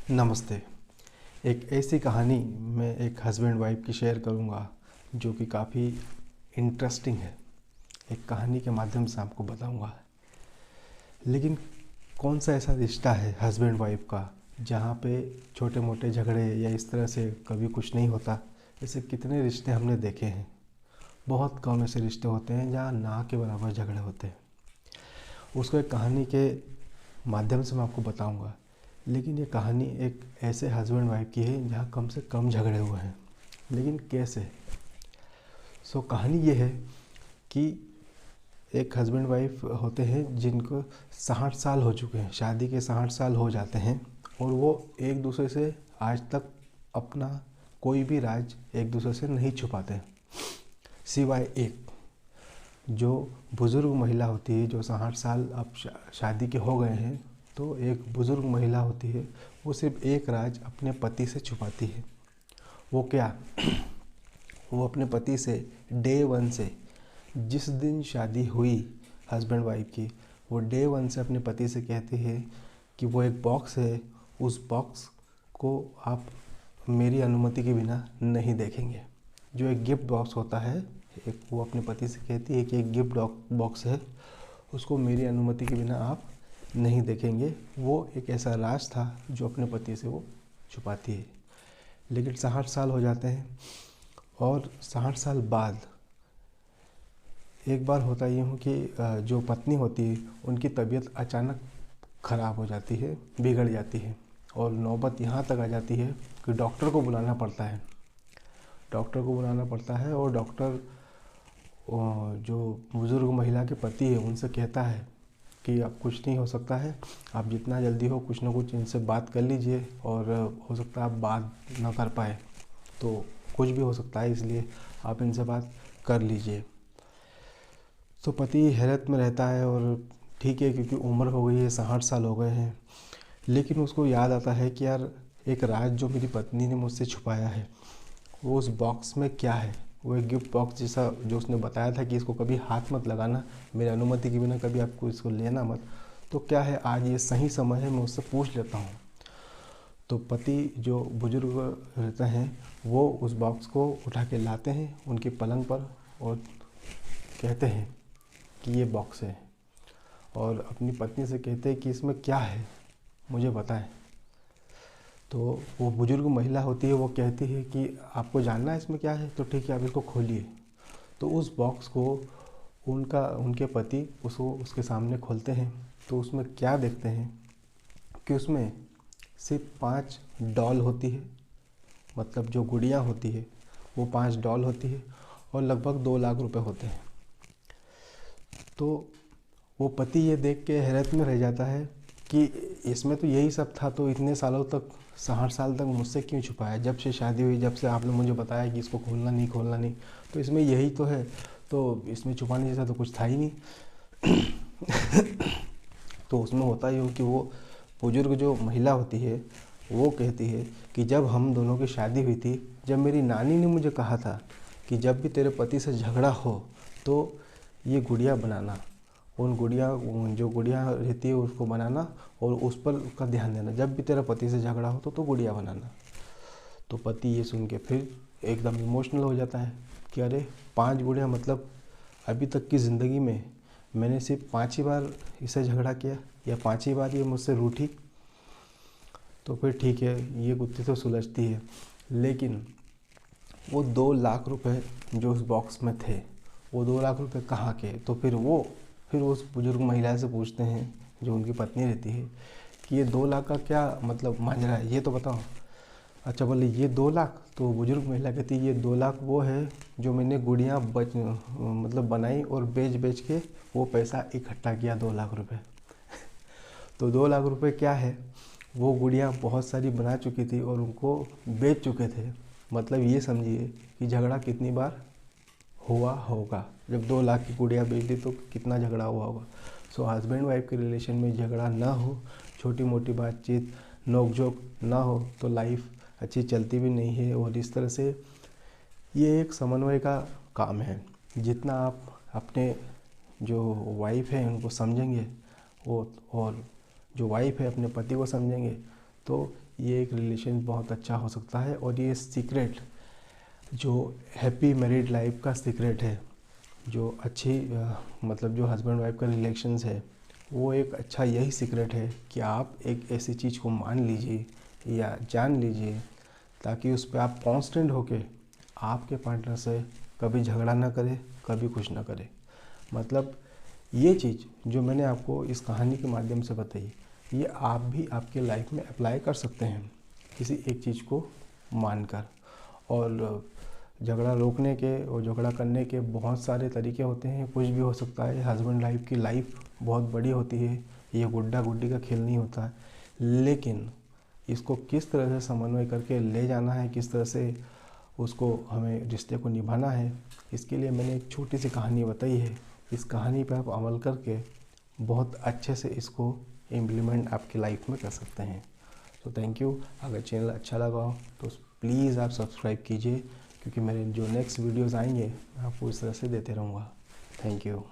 नमस्ते। एक ऐसी कहानी मैं एक हस्बैंड वाइफ की शेयर करूंगा जो कि काफ़ी इंटरेस्टिंग है। एक कहानी के माध्यम से आपको बताऊंगा। लेकिन कौन सा ऐसा रिश्ता है हस्बैंड वाइफ का जहाँ पे छोटे मोटे झगड़े या इस तरह से कभी कुछ नहीं होता। ऐसे कितने रिश्ते हमने देखे हैं। बहुत कम ऐसे रिश्ते होते हैं जहाँ ना के बराबर झगड़े होते हैं। उसको एक कहानी के माध्यम से मैं आपको बताऊंगा। लेकिन ये कहानी एक ऐसे हस्बैंड वाइफ की है जहाँ कम से कम झगड़े हुए हैं। लेकिन कैसे? कहानी ये है कि एक हस्बैंड वाइफ होते हैं जिनको 60 साल हो चुके हैं, शादी के 60 साल हो जाते हैं और वो एक दूसरे से आज तक अपना कोई भी राज एक दूसरे से नहीं छुपाते हैं, सिवाय एक जो बुज़ुर्ग महिला होती है जो 60 साल अब शादी के हो गए हैं। तो एक बुज़ुर्ग महिला होती है, वो सिर्फ एक राज अपने पति से छुपाती है। वो क्या? वो अपने पति से डे वन से, जिस दिन शादी हुई हस्बैंड वाइफ की, वो डे वन से अपने पति से कहती है कि वो एक बॉक्स है, उस बॉक्स को आप मेरी अनुमति के बिना नहीं देखेंगे। जो एक गिफ्ट बॉक्स होता है, एक वो अपने पति से कहती है कि एक गिफ्ट बॉक्स है, उसको मेरी अनुमति के बिना आप नहीं देखेंगे। वो एक ऐसा राज था जो अपने पति से वो छुपाती है। लेकिन 60 साल हो जाते हैं और 60 साल बाद एक बार होता ये हूँ कि जो पत्नी होती है उनकी तबीयत अचानक ख़राब हो जाती है, बिगड़ जाती है और नौबत यहाँ तक आ जाती है कि डॉक्टर को बुलाना पड़ता है। और डॉक्टर जो बुज़ुर्ग महिला के पति है उनसे कहता है कि अब कुछ नहीं हो सकता है, आप जितना जल्दी हो कुछ ना कुछ इनसे बात कर लीजिए और हो सकता है आप बात ना कर पाए, तो कुछ भी हो सकता है, इसलिए आप इनसे बात कर लीजिए। तो पति हैरत में रहता है और ठीक है क्योंकि उम्र हो गई है, 60 साल हो गए हैं। लेकिन उसको याद आता है कि यार एक राज जो मेरी पत्नी ने मुझसे छुपाया है वो उस बॉक्स में क्या है। वो एक गिफ्ट बॉक्स जैसा जो उसने बताया था कि इसको कभी हाथ मत लगाना, मेरी अनुमति के बिना कभी आपको इसको लेना मत, तो क्या है आज ये सही समय है, मैं उससे पूछ लेता हूँ। तो पति जो बुजुर्ग रहते हैं वो उस बॉक्स को उठा के लाते हैं उनके पलंग पर और कहते हैं कि ये बॉक्स है, और अपनी पत्नी से कहते हैं कि इसमें क्या है मुझे बताएं। तो वो बुजुर्ग महिला होती है, वो कहती है कि आपको जानना है इसमें क्या है, तो ठीक है आप इसको खोलिए। तो उस बॉक्स को उनके पति उसके सामने खोलते हैं। तो उसमें क्या देखते हैं कि उसमें सिर्फ 5 डॉल होती है, मतलब जो गुड़िया होती है वो 5 डॉल होती है और लगभग 2 लाख रुपए होते हैं। तो वो पति ये देख के हैरत में रह जाता है कि इसमें तो यही सब था, तो इतने सालों तक 60 साल तक मुझसे क्यों छुपाया? जब से शादी हुई, जब से आपने मुझे बताया कि इसको खोलना नहीं, तो इसमें यही तो है, तो इसमें छुपाने जैसा तो कुछ था ही नहीं। तो उसमें होता यूँ कि वो बुजुर्ग जो महिला होती है वो कहती है कि जब हम दोनों की शादी हुई थी, जब मेरी नानी ने मुझे कहा था कि जब भी तेरे पति से झगड़ा हो तो ये गुड़िया बनाना, जो गुड़िया रहती है उसको बनाना और उस पर उसका ध्यान देना, जब भी तेरा पति से झगड़ा हो तो गुड़िया बनाना। तो पति ये सुन के फिर एकदम इमोशनल हो जाता है कि अरे 5 गुड़िया, मतलब अभी तक की ज़िंदगी में मैंने सिर्फ 5 ही बार इससे झगड़ा किया या 5 ही बार ये मुझसे रूठी। तो फिर ठीक है, ये गुत्थी तो सुलझती है। लेकिन वो 2 लाख रुपए जो उस बॉक्स में थे, वो 2 लाख रुपए कहाँ के? तो फिर उस बुजुर्ग महिला से पूछते हैं जो उनकी पत्नी रहती है कि ये 2 लाख का क्या मतलब मांझरा है, ये तो बताओ। अच्छा, बोले ये 2 लाख? तो बुजुर्ग महिला कहती है ये 2 लाख वो है जो मैंने गुड़ियाँ मतलब बनाई और बेच के वो पैसा इकट्ठा किया, 2 लाख रुपए। तो 2 लाख रुपए क्या है? वो गुड़ियाँ बहुत सारी बना चुकी थी और उनको बेच चुके थे। मतलब ये समझिए कि झगड़ा कितनी बार हुआ होगा। जब 2 लाख की गुड़िया बेच दी तो कितना झगड़ा हुआ होगा। हस्बैंड वाइफ के रिलेशन में झगड़ा ना हो, छोटी मोटी बातचीत, नोक झोंक ना हो तो लाइफ अच्छी चलती भी नहीं है। और इस तरह से ये एक समन्वय का काम है। जितना आप अपने जो वाइफ है उनको समझेंगे और जो वाइफ है अपने पति को समझेंगे, तो ये एक रिलेशन बहुत अच्छा हो सकता है। और ये सीक्रेट जो हैप्पी मैरिड लाइफ का सीक्रेट है, जो अच्छी मतलब जो हस्बैंड वाइफ का रिलेशंस है, वो एक अच्छा यही सीक्रेट है कि आप एक ऐसी चीज़ को मान लीजिए या जान लीजिए ताकि उस पर आप कांस्टेंट होके आपके पार्टनर से कभी झगड़ा ना करे, कभी कुछ ना करे। मतलब ये चीज़ जो मैंने आपको इस कहानी के माध्यम से बताई, ये आप भी आपके लाइफ में अप्लाई कर सकते हैं किसी एक चीज़ को मानकर। और झगड़ा रोकने के और झगड़ा करने के बहुत सारे तरीके होते हैं, कुछ भी हो सकता है। हस्बैंड लाइफ की लाइफ बहुत बड़ी होती है, ये गुड्डा गुड्डी का खेल नहीं होता है, लेकिन इसको किस तरह से समन्वय करके ले जाना है, किस तरह से उसको हमें रिश्ते को निभाना है, इसके लिए मैंने एक छोटी सी कहानी बताई है। इस कहानी पर आप अमल करके बहुत अच्छे से इसको इम्प्लीमेंट आपकी लाइफ में कर सकते हैं। तो थैंक यू। अगर चैनल अच्छा लगा हो तो प्लीज़ आप सब्सक्राइब कीजिए, क्योंकि मेरे जो नेक्स्ट वीडियोज़ आएंगे मैं आपको इस तरह से देते रहूँगा। Thank you.